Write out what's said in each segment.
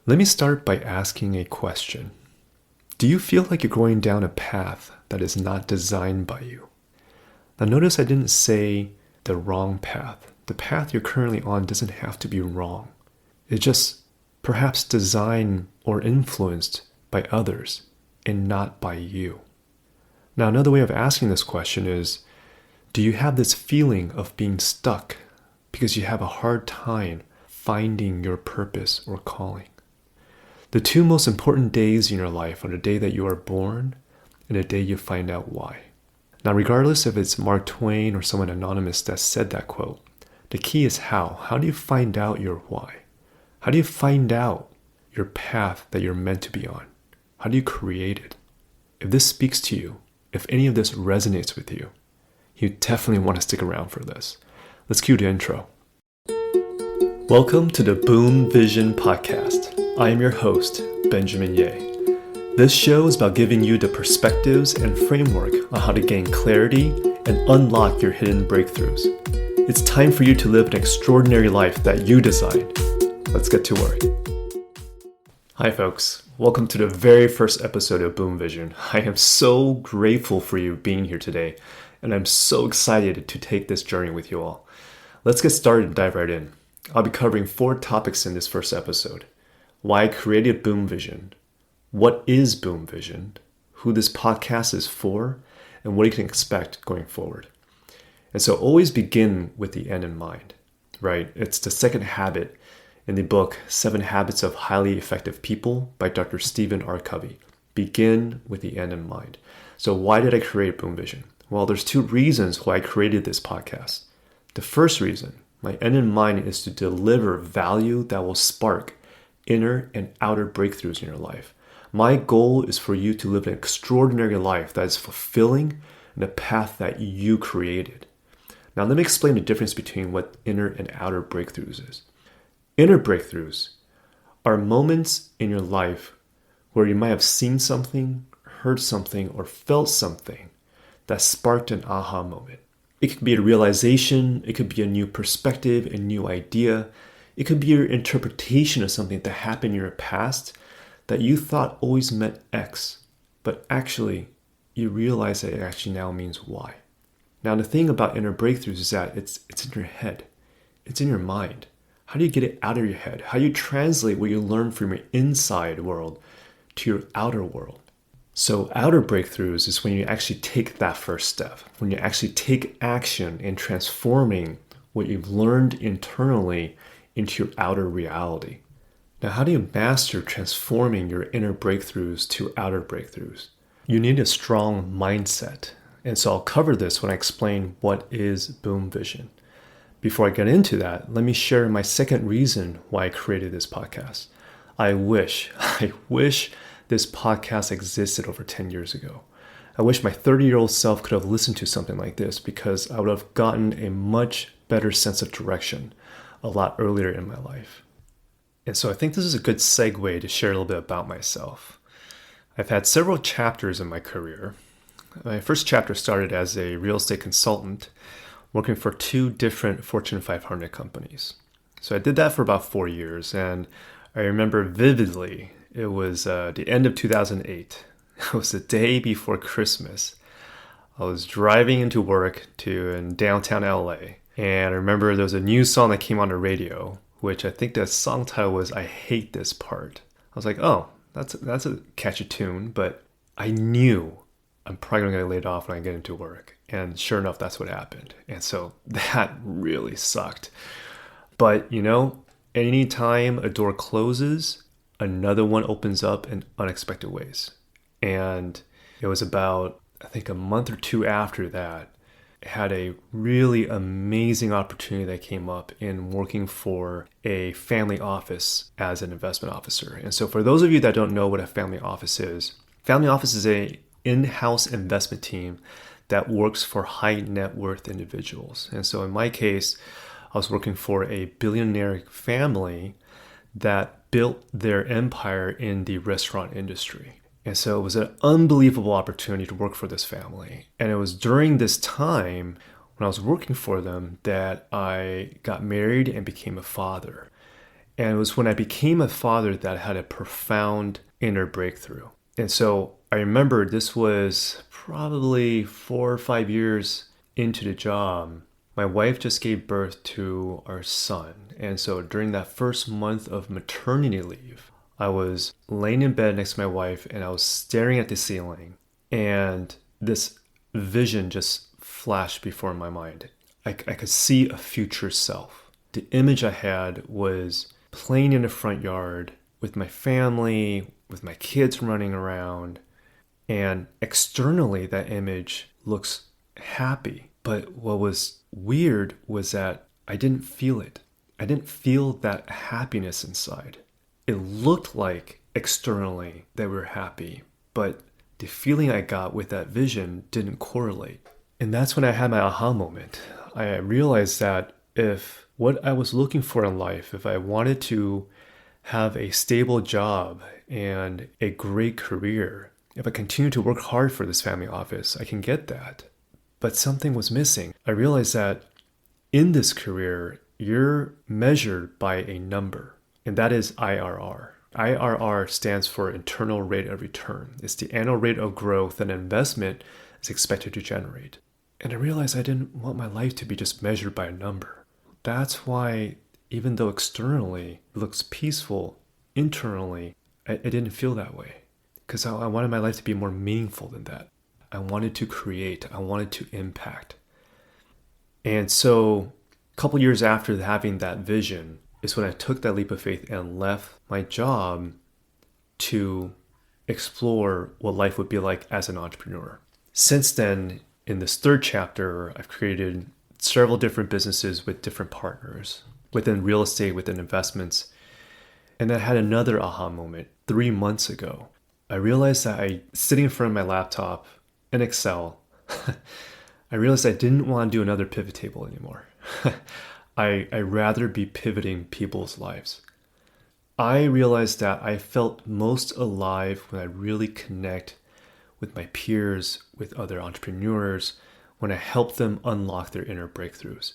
Let me start by asking a question. Do you feel like you're going down a path that is not designed by you? Now notice I didn't say the wrong path. The path you're currently on doesn't have to be wrong. It's just perhaps designed or influenced by others and not by you. Now another way of asking this question is, do you have this feeling of being stuck because you have a hard time finding your purpose or calling? The two most important days in your life are the day that you are born and the day you find out why. Now, regardless if it's Mark Twain or someone anonymous that said that quote, the key is how. How do you find out your why? How do you find out your path that you're meant to be on? How do you create it? If this speaks to you, if any of this resonates with you, you definitely want to stick around for this. Let's cue the intro. Welcome to the Boom Vision Podcast. I am your host, Benjamin Ye. This show is about giving you the perspectives and framework on how to gain clarity and unlock your hidden breakthroughs. It's time for you to live an extraordinary life that you designed. Let's get to work. Hi folks, welcome to the very first episode of Boom Vision. I am so grateful for you being here today, and I'm so excited to take this journey with you all. Let's get started and dive right in. I'll be covering 4 topics in this first episode. Why I created Boom Vision, what is Boom Vision, who this podcast is for, and what you can expect going forward. And so always begin with the end in mind, right? It's the second habit in the book, 7 Habits of Highly Effective People by Dr. Stephen R. Covey. Begin with the end in mind. So why did I create Boom Vision? Well, there's 2 reasons why I created this podcast. The first reason, my end in mind, is to deliver value that will spark inner and outer breakthroughs in your life. My goal is for you to live an extraordinary life that is fulfilling in a path that you created. Now, let me explain the difference between what inner and outer breakthroughs is. Inner breakthroughs are moments in your life where you might have seen something, heard something, or felt something that sparked an aha moment. It could be a realization, it could be a new perspective, a new idea. It could be your interpretation of something that happened in your past that you thought always meant X, but actually you realize that it actually now means Y. Now the thing about inner breakthroughs is that it's in your head. It's in your mind. How do you get it out of your head? How do you translate what you learn from your inside world to your outer world? So outer breakthroughs is when you actually take that first step, when you actually take action in transforming what you've learned internally into your outer reality. Now, how do you master transforming your inner breakthroughs to outer breakthroughs? You need a strong mindset. And so I'll cover this when I explain what is Boom Vision. Before I get into that, let me share my second reason why I created this podcast. I wish this podcast existed over 10 years ago. I wish my 30-year-old self could have listened to something like this because I would have gotten a much better sense of direction a lot earlier in my life. And so I think this is a good segue to share a little bit about myself. I've had several chapters in my career. My first chapter started as a real estate consultant working for 2 different Fortune 500 companies. So I did that for about 4 years, and I remember vividly, it was the end of 2008. It was the day before Christmas. I was driving into work in downtown LA. And I remember there was a new song that came on the radio, which I think the song title was I Hate This Part. I was like, oh, that's a catchy tune, but I knew I'm probably going to get laid off when I get into work. And sure enough, that's what happened. And so that really sucked. But, anytime a door closes, another one opens up in unexpected ways. And it was about, I think, a month or 2 after that, had a really amazing opportunity that came up in working for a family office as an investment officer. And so for those of you that don't know what a family office is an in-house investment team that works for high net worth individuals. And so in my case, I was working for a billionaire family that built their empire in the restaurant industry. And so it was an unbelievable opportunity to work for this family. And it was during this time when I was working for them that I got married and became a father. And it was when I became a father that I had a profound inner breakthrough. And so I remember this was probably 4 or 5 years into the job. My wife just gave birth to our son. And so during that first month of maternity leave, I was laying in bed next to my wife and I was staring at the ceiling. And this vision just flashed before my mind. I could see a future self. The image I had was playing in the front yard with my family, with my kids running around. And externally, that image looks happy. But what was weird was that I didn't feel it. I didn't feel that happiness inside. It looked like externally that we were happy, but the feeling I got with that vision didn't correlate. And that's when I had my aha moment. I realized that if what I was looking for in life, if I wanted to have a stable job and a great career, if I continue to work hard for this family office, I can get that. But something was missing. I realized that in this career, you're measured by a number, and that is IRR. IRR stands for internal rate of return. It's the annual rate of growth an investment is expected to generate. And I realized I didn't want my life to be just measured by a number. That's why, even though externally it looks peaceful, internally, I didn't feel that way. Because I wanted my life to be more meaningful than that. I wanted to create. I wanted to impact. And so a couple years after having that vision is when I took that leap of faith and left my job to explore what life would be like as an entrepreneur. Since then, in this third chapter, I've created several different businesses with different partners within real estate, within investments. And I had another aha moment 3 months ago. I realized that sitting in front of my laptop in Excel, I realized I didn't want to do another pivot table anymore. I'd rather be pivoting people's lives. I realized that I felt most alive when I really connect with my peers, with other entrepreneurs, when I help them unlock their inner breakthroughs,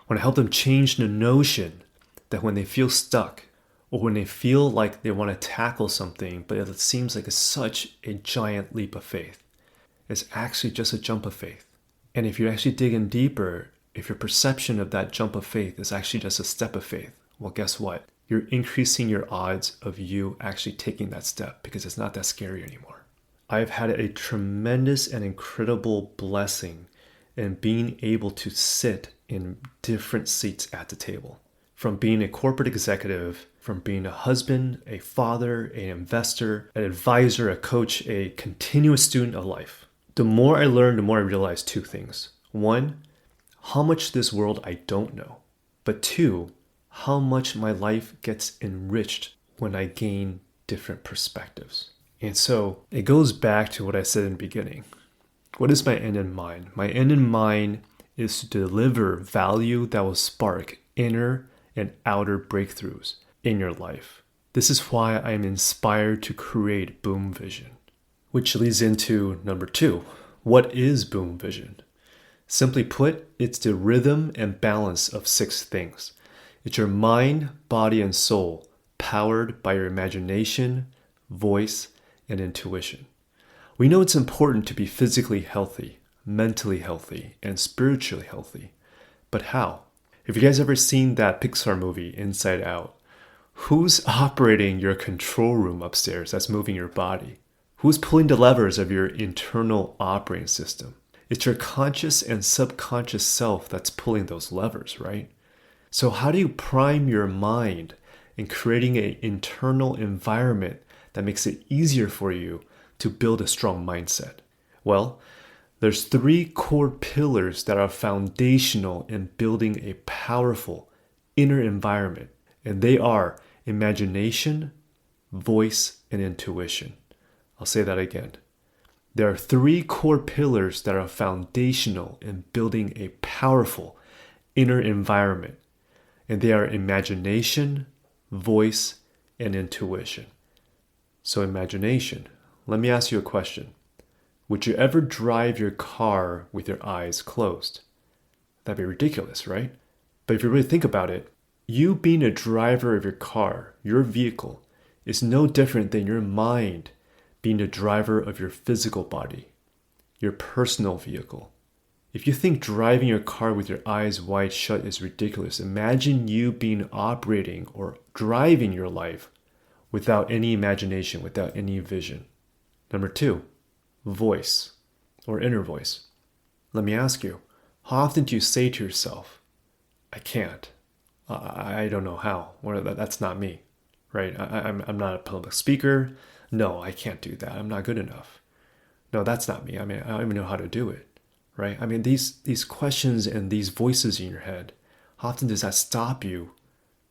when I help them change the notion that when they feel stuck or when they feel like they want to tackle something, but it seems like it's such a giant leap of faith, it's actually just a jump of faith. And if you actually dig in deeper, if your perception of that jump of faith is actually just a step of faith, well, guess what? You're increasing your odds of you actually taking that step because it's not that scary anymore. I've had a tremendous and incredible blessing in being able to sit in different seats at the table. From being a corporate executive, from being a husband, a father, an investor, an advisor, a coach, a continuous student of life. The more I learn, the more I realize two things. One, how much this world I don't know. But two, how much my life gets enriched when I gain different perspectives. And so it goes back to what I said in the beginning. What is my end in mind? My end in mind is to deliver value that will spark inner and outer breakthroughs in your life. This is why I am inspired to create Boom Vision. Which leads into number 2. What is Boom Vision? Simply put, it's the rhythm and balance of 6 things. It's your mind, body, and soul, powered by your imagination, voice, and intuition. We know it's important to be physically healthy, mentally healthy, and spiritually healthy. But how? Have you guys ever seen that Pixar movie, Inside Out? Who's operating your control room upstairs that's moving your body? Who's pulling the levers of your internal operating system? It's your conscious and subconscious self that's pulling those levers, right? So how do you prime your mind in creating an internal environment that makes it easier for you to build a strong mindset? Well, there's 3 core pillars that are foundational in building a powerful inner environment, and they are imagination, voice, and intuition. I'll say that again. There are 3 core pillars that are foundational in building a powerful inner environment, and they are imagination, voice, and intuition. So imagination. Let me ask you a question. Would you ever drive your car with your eyes closed? That'd be ridiculous, right? But if you really think about it, You being a driver of your car, your vehicle, is no different than your mind being the driver of your physical body, your personal vehicle. If you think driving your car with your eyes wide shut is ridiculous, imagine you being operating or driving your life without any imagination, without any vision. Number 2, voice or inner voice. Let me ask you, how often do you say to yourself, I can't, I don't know how, or that's not me, right? I'm not a public speaker. No, I can't do that. I'm not good enough. No, that's not me. I don't even know how to do it, right? These questions and these voices in your head, how often does that stop you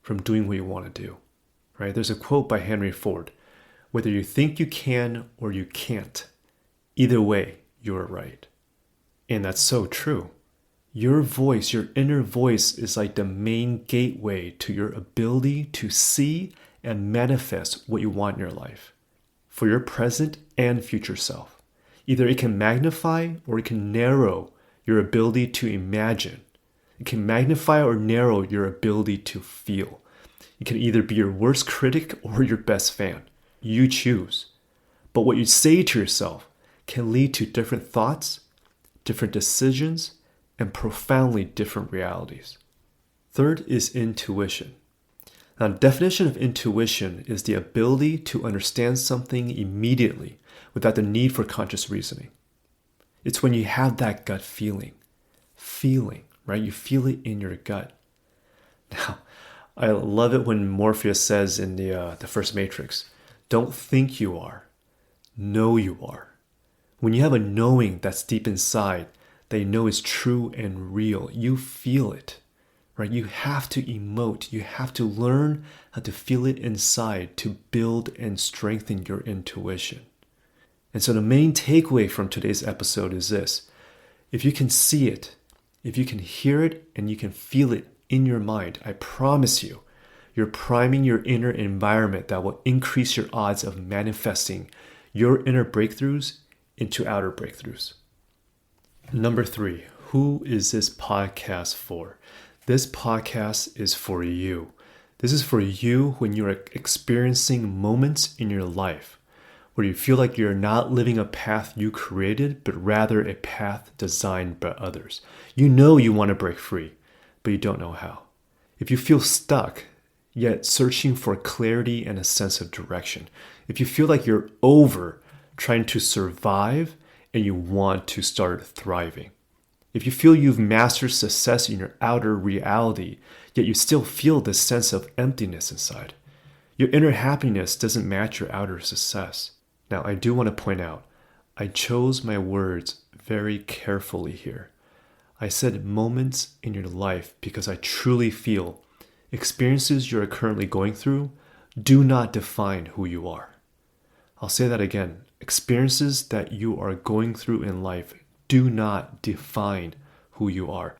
from doing what you want to do, right? There's a quote by Henry Ford: whether you think you can or you can't, either way, you're right. And that's so true. Your voice, your inner voice, is like the main gateway to your ability to see and manifest what you want in your life for your present and future self. Either it can magnify or it can narrow your ability to imagine. It can magnify or narrow your ability to feel. It can either be your worst critic or your best fan. You choose. But what you say to yourself can lead to different thoughts, different decisions, and profoundly different realities. Third is intuition. Now, the definition of intuition is the ability to understand something immediately without the need for conscious reasoning. It's when you have that gut feeling, right? You feel it in your gut. Now, I love it when Morpheus says in the first Matrix, don't think you are, know you are. When you have a knowing that's deep inside, that you know is true and real, you feel it, right? You have to emote. You have to learn how to feel it inside to build and strengthen your intuition. And so the main takeaway from today's episode is this: if you can see it, if you can hear it, and you can feel it in your mind, I promise you, you're priming your inner environment that will increase your odds of manifesting your inner breakthroughs into outer breakthroughs. Number 3, who is this podcast for? This podcast is for you. This is for you when you're experiencing moments in your life where you feel like you're not living a path you created, but rather a path designed by others. You know you want to break free, but you don't know how. If you feel stuck, yet searching for clarity and a sense of direction. If you feel like you're over trying to survive and you want to start thriving. If you feel you've mastered success in your outer reality, yet you still feel this sense of emptiness inside. Your inner happiness doesn't match your outer success. Now, I do want to point out, I chose my words very carefully here. I said moments in your life because I truly feel experiences you're currently going through do not define who you are. I'll say that again. Experiences that you are going through in life do not define who you are.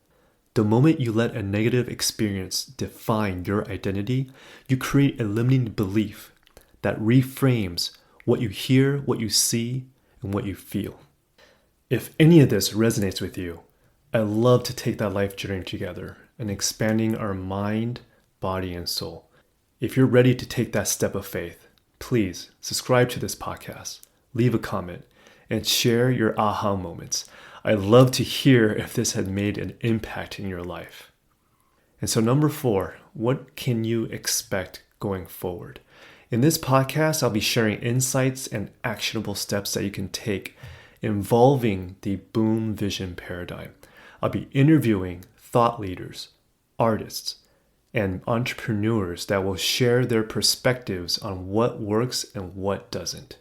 The moment you let a negative experience define your identity, you create a limiting belief that reframes what you hear, what you see, and what you feel. If any of this resonates with you, I love to take that life journey together and expanding our mind, body, and soul. If you're ready to take that step of faith, please subscribe to this podcast, leave a comment, and share your aha moments. I'd love to hear if this had made an impact in your life. And so number 4, what can you expect going forward? In this podcast, I'll be sharing insights and actionable steps that you can take involving the Boom Vision paradigm. I'll be interviewing thought leaders, artists, and entrepreneurs that will share their perspectives on what works and what doesn't.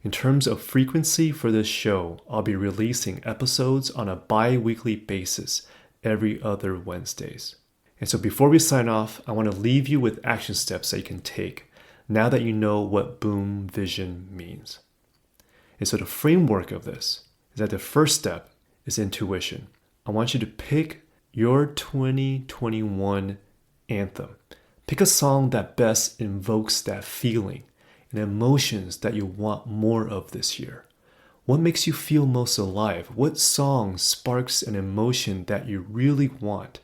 In terms of frequency for this show, I'll be releasing episodes on a bi-weekly basis every other Wednesdays. And so before we sign off, I want to leave you with action steps that you can take now that you know what Boom Vision means. And so the framework of this is that the first step is intuition. I want you to pick your 2021 anthem. Pick a song that best invokes that feeling and emotions that you want more of this year. What makes you feel most alive? What song sparks an emotion that you really want?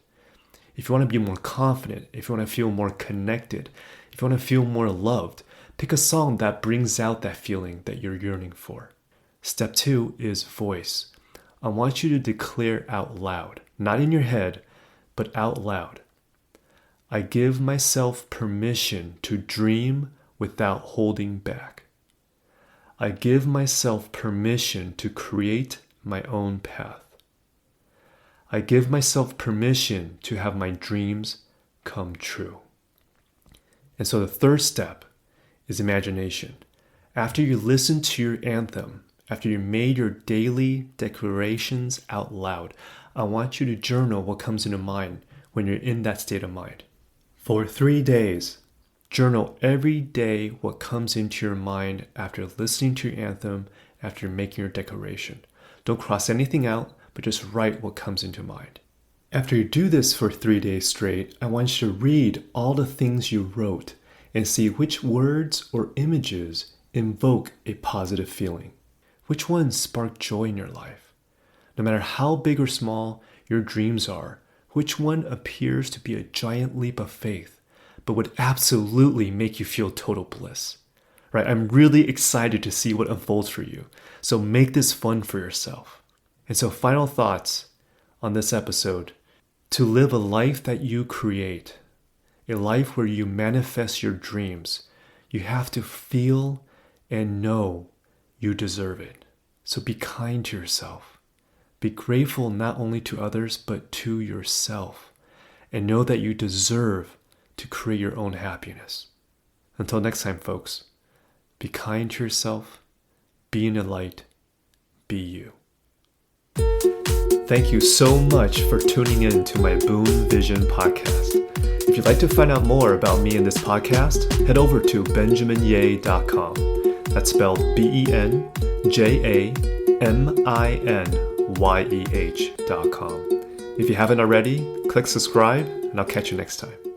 if you want to be more confident, if you want to feel more connected, if you want to feel more loved, pick a song that brings out that feeling that you're yearning for. Step 2 is voice. I want you to declare out loud, not in your head, but out loud. I give myself permission to dream without holding back. I give myself permission to create my own path. I give myself permission to have my dreams come true. And so the third step is imagination. After you listen to your anthem, after you made your daily declarations out loud, I want you to journal what comes into mind when you're in that state of mind. For 3 days, journal every day what comes into your mind after listening to your anthem, after making your declaration. Don't cross anything out, but just write what comes into mind. After you do this for 3 days straight, I want you to read all the things you wrote and see which words or images invoke a positive feeling. Which ones spark joy in your life? No matter how big or small your dreams are, which one appears to be a giant leap of faith, but would absolutely make you feel total bliss? Right? I'm really excited to see what unfolds for you. So make this fun for yourself. And so final thoughts on this episode. To live a life that you create, a life where you manifest your dreams, you have to feel and know you deserve it. So be kind to yourself. Be grateful not only to others, but to yourself. And know that you deserve to create your own happiness. Until next time, folks, be kind to yourself, be in the light, be you. Thank you so much for tuning in to my Boom Vision podcast. If you'd like to find out more about me and this podcast, head over to benjaminyeh.com. That's spelled BenjaminYeh.com. If you haven't already, click subscribe, and I'll catch you next time.